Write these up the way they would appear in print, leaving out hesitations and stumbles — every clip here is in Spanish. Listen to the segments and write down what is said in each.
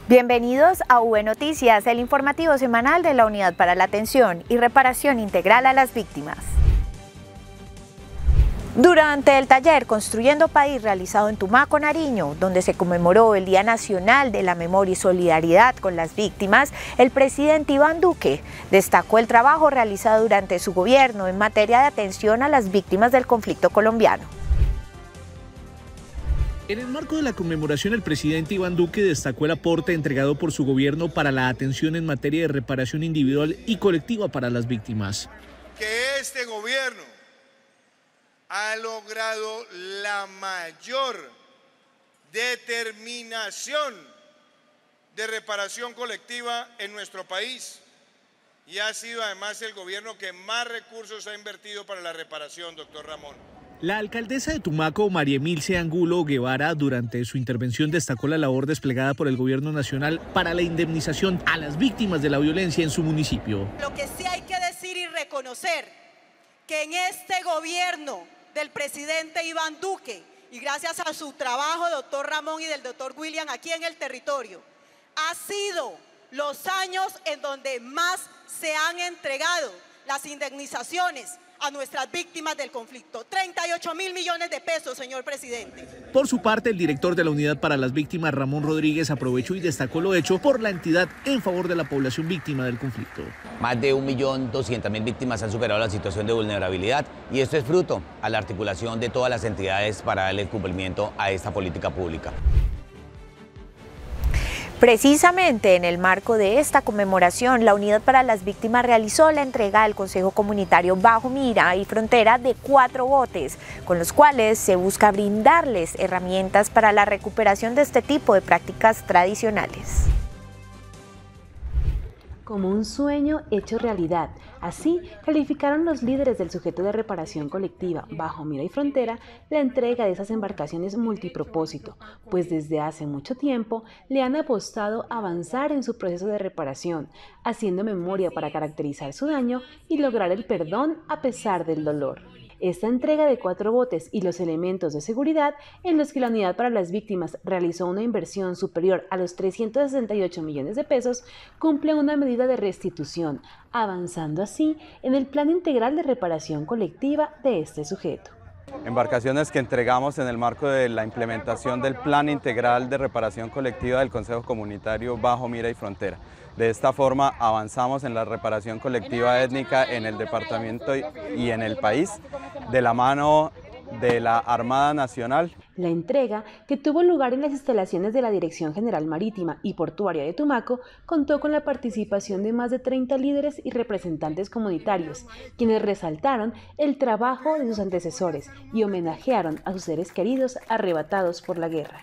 Bienvenidos a V Noticias, el informativo semanal de la Unidad para la Atención y Reparación Integral a las Víctimas. Durante el taller Construyendo País realizado en Tumaco, Nariño, donde se conmemoró el Día Nacional de la Memoria y Solidaridad con las Víctimas, el presidente Iván Duque destacó el trabajo realizado durante su gobierno en materia de atención a las víctimas del conflicto colombiano. En el marco de la conmemoración, el presidente Iván Duque destacó el aporte entregado por su gobierno para la atención en materia de reparación individual y colectiva para las víctimas. Que este gobierno ha logrado la mayor determinación de reparación colectiva en nuestro país y ha sido además el gobierno que más recursos ha invertido para la reparación, doctor Ramón. La alcaldesa de Tumaco, María Emilce Angulo Guevara, durante su intervención destacó la labor desplegada por el gobierno nacional para la indemnización a las víctimas de la violencia en su municipio. Lo que sí hay que decir y reconocer que en este gobierno del presidente Iván Duque y gracias a su trabajo, doctor Ramón, y del doctor William aquí en el territorio, ha sido los años en donde más se han entregado las indemnizaciones a nuestras víctimas del conflicto. 38.000 millones de pesos, señor presidente. Por su parte, el director de la Unidad para las Víctimas, Ramón Rodríguez, aprovechó y destacó lo hecho por la entidad en favor de la población víctima del conflicto. Más de 1.200.000 víctimas han superado la situación de vulnerabilidad y esto es fruto a la articulación de todas las entidades para darle cumplimiento a esta política pública. Precisamente en el marco de esta conmemoración, la Unidad para las Víctimas realizó la entrega al Consejo Comunitario Bajo Mira y Frontera de 4 botes, con los cuales se busca brindarles herramientas para la recuperación de este tipo de prácticas tradicionales. Como un sueño hecho realidad. Así calificaron los líderes del sujeto de reparación colectiva Bajo Mira y Frontera la entrega de esas embarcaciones multipropósito, pues desde hace mucho tiempo le han apostado a avanzar en su proceso de reparación, haciendo memoria para caracterizar su daño y lograr el perdón a pesar del dolor. Esta entrega de 4 botes y los elementos de seguridad en los que la Unidad para las Víctimas realizó una inversión superior a los 368 millones de pesos cumple una medida de restitución, avanzando así en el plan integral de reparación colectiva de este sujeto. Embarcaciones que entregamos en el marco de la implementación del Plan Integral de Reparación Colectiva del Consejo Comunitario Bajo Mira y Frontera. De esta forma avanzamos en la reparación colectiva étnica en el departamento y en el país, de la mano de la Armada Nacional. La entrega, que tuvo lugar en las instalaciones de la Dirección General Marítima y Portuaria de Tumaco, contó con la participación de más de 30 líderes y representantes comunitarios, quienes resaltaron el trabajo de sus antecesores y homenajearon a sus seres queridos arrebatados por la guerra.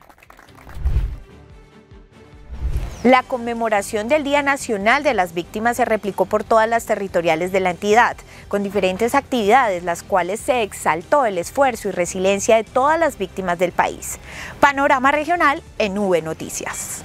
La conmemoración del Día Nacional de las Víctimas se replicó por todas las territoriales de la entidad, con diferentes actividades, las cuales se exaltó el esfuerzo y resiliencia de todas las víctimas del país. Panorama regional en V Noticias.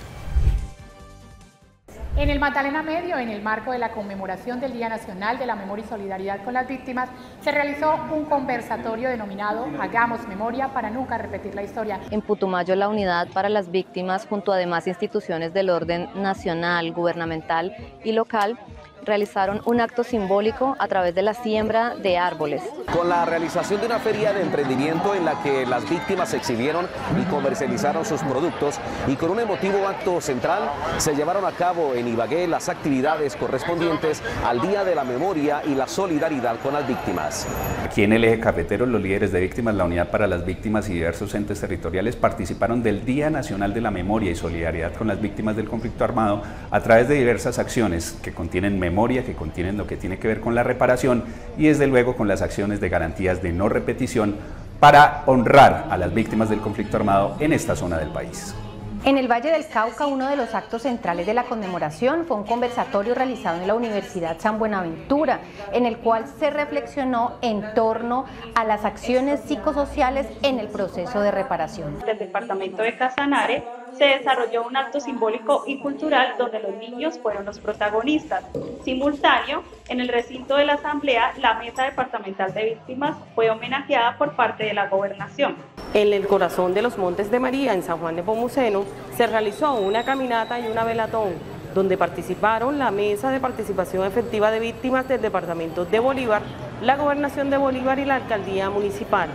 En el Magdalena Medio, en el marco de la conmemoración del Día Nacional de la Memoria y Solidaridad con las Víctimas, se realizó un conversatorio denominado Hagamos Memoria para nunca repetir la historia. En Putumayo, la Unidad para las Víctimas, junto a demás instituciones del orden nacional, gubernamental y local, realizaron un acto simbólico a través de la siembra de árboles. Con la realización de una feria de emprendimiento en la que las víctimas exhibieron y comercializaron sus productos y con un emotivo acto central se llevaron a cabo en Ibagué las actividades correspondientes al Día de la Memoria y la Solidaridad con las Víctimas. Aquí en el eje cafetero, los líderes de víctimas, la Unidad para las Víctimas y diversos entes territoriales participaron del Día Nacional de la Memoria y Solidaridad con las Víctimas del Conflicto Armado a través de diversas acciones que contienen memoria, que contienen lo que tiene que ver con la reparación y desde luego con las acciones de garantías de no repetición para honrar a las víctimas del conflicto armado en esta zona del país. En el Valle del Cauca, uno de los actos centrales de la conmemoración fue un conversatorio realizado en la Universidad San Buenaventura, en el cual se reflexionó en torno a las acciones psicosociales en el proceso de reparación. Del departamento de Casanare se desarrolló un acto simbólico y cultural donde los niños fueron los protagonistas. Simultáneo, en el recinto de la Asamblea, la Mesa Departamental de Víctimas fue homenajeada por parte de la Gobernación. En el corazón de los Montes de María, en San Juan de Nepomuceno, se realizó una caminata y una velatón, donde participaron la Mesa de Participación Efectiva de Víctimas del Departamento de Bolívar, la Gobernación de Bolívar y la Alcaldía Municipal.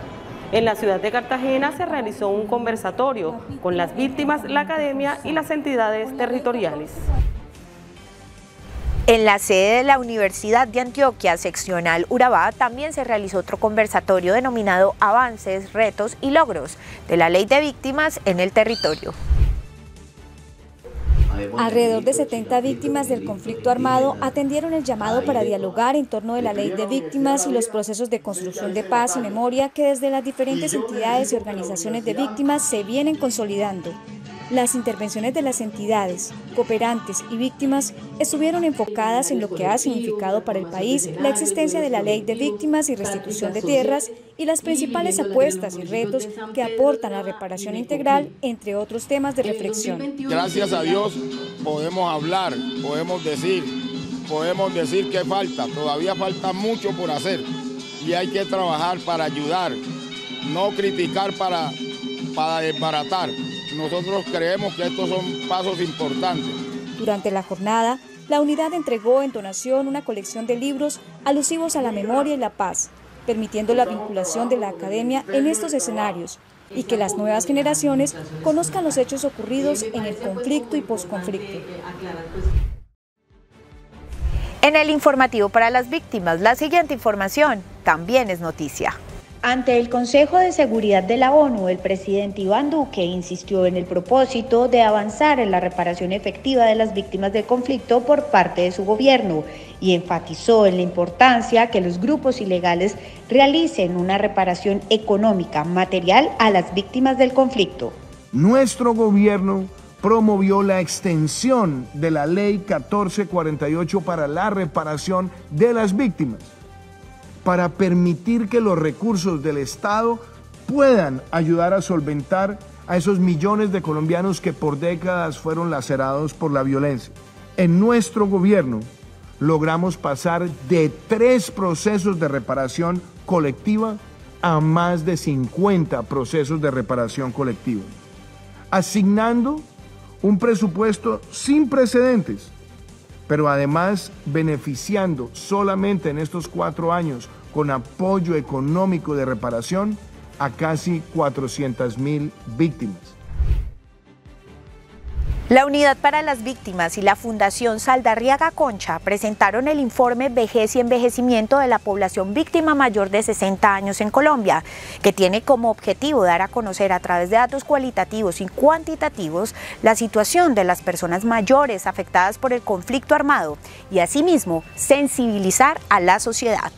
En la ciudad de Cartagena se realizó un conversatorio con las víctimas, la academia y las entidades territoriales. En la sede de la Universidad de Antioquia, seccional Urabá, también se realizó otro conversatorio denominado Avances, Retos y Logros de la Ley de Víctimas en el territorio. Alrededor de 70 víctimas del conflicto armado atendieron el llamado para dialogar en torno de la Ley de Víctimas y los procesos de construcción de paz y memoria que desde las diferentes entidades y organizaciones de víctimas se vienen consolidando. Las intervenciones de las entidades, cooperantes y víctimas estuvieron enfocadas en lo que ha significado para el país la existencia de la Ley de Víctimas y restitución de tierras y las principales apuestas y retos que aportan la reparación integral, entre otros temas de reflexión. Gracias a Dios podemos hablar, podemos decir que falta, todavía falta mucho por hacer y hay que trabajar para ayudar, no criticar para desbaratar. Nosotros creemos que estos son pasos importantes. Durante la jornada, la unidad entregó en donación una colección de libros alusivos a la memoria y la paz, permitiendo la vinculación de la academia en estos escenarios y que las nuevas generaciones conozcan los hechos ocurridos en el conflicto y posconflicto. En el informativo para las víctimas, la siguiente información también es noticia. Ante el Consejo de Seguridad de la ONU, el presidente Iván Duque insistió en el propósito de avanzar en la reparación efectiva de las víctimas del conflicto por parte de su gobierno y enfatizó en la importancia que los grupos ilegales realicen una reparación económica, material a las víctimas del conflicto. Nuestro gobierno promovió la extensión de la Ley 1448 para la reparación de las víctimas, para permitir que los recursos del Estado puedan ayudar a solventar a esos millones de colombianos que por décadas fueron lacerados por la violencia. En nuestro gobierno logramos pasar de 3 procesos de reparación colectiva a más de 50 procesos de reparación colectiva, asignando un presupuesto sin precedentes, pero además beneficiando solamente en estos 4 años con apoyo económico de reparación a casi 400.000 víctimas. La Unidad para las Víctimas y la Fundación Saldarriaga Concha presentaron el informe Vejez y Envejecimiento de la Población Víctima Mayor de 60 años en Colombia, que tiene como objetivo dar a conocer a través de datos cualitativos y cuantitativos la situación de las personas mayores afectadas por el conflicto armado y asimismo sensibilizar a la sociedad.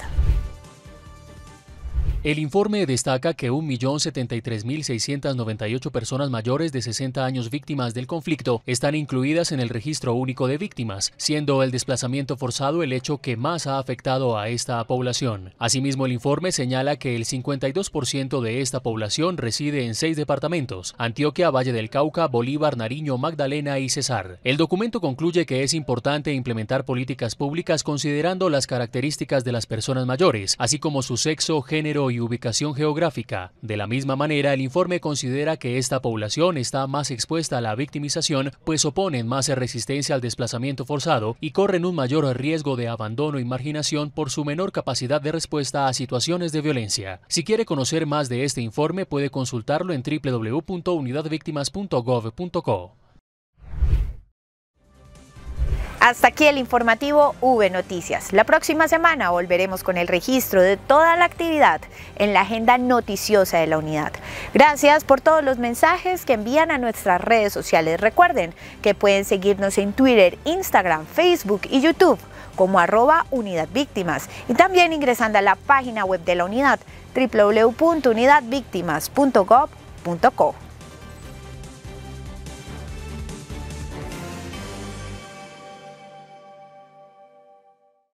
El informe destaca que 1.073.698 personas mayores de 60 años víctimas del conflicto están incluidas en el Registro Único de Víctimas, siendo el desplazamiento forzado el hecho que más ha afectado a esta población. Asimismo, el informe señala que el 52% de esta población reside en 6 departamentos: Antioquia, Valle del Cauca, Bolívar, Nariño, Magdalena y Cesar. El documento concluye que es importante implementar políticas públicas considerando las características de las personas mayores, así como su sexo, género y ubicación geográfica. De la misma manera, el informe considera que esta población está más expuesta a la victimización, pues oponen más resistencia al desplazamiento forzado y corren un mayor riesgo de abandono y marginación por su menor capacidad de respuesta a situaciones de violencia. Si quiere conocer más de este informe, puede consultarlo en www.unidadvictimas.gov.co. Hasta aquí el informativo V Noticias. La próxima semana volveremos con el registro de toda la actividad en la agenda noticiosa de la unidad. Gracias por todos los mensajes que envían a nuestras redes sociales. Recuerden que pueden seguirnos en Twitter, Instagram, Facebook y YouTube como @UnidadVíctimas y también ingresando a la página web de la unidad www.unidadvictimas.gov.co.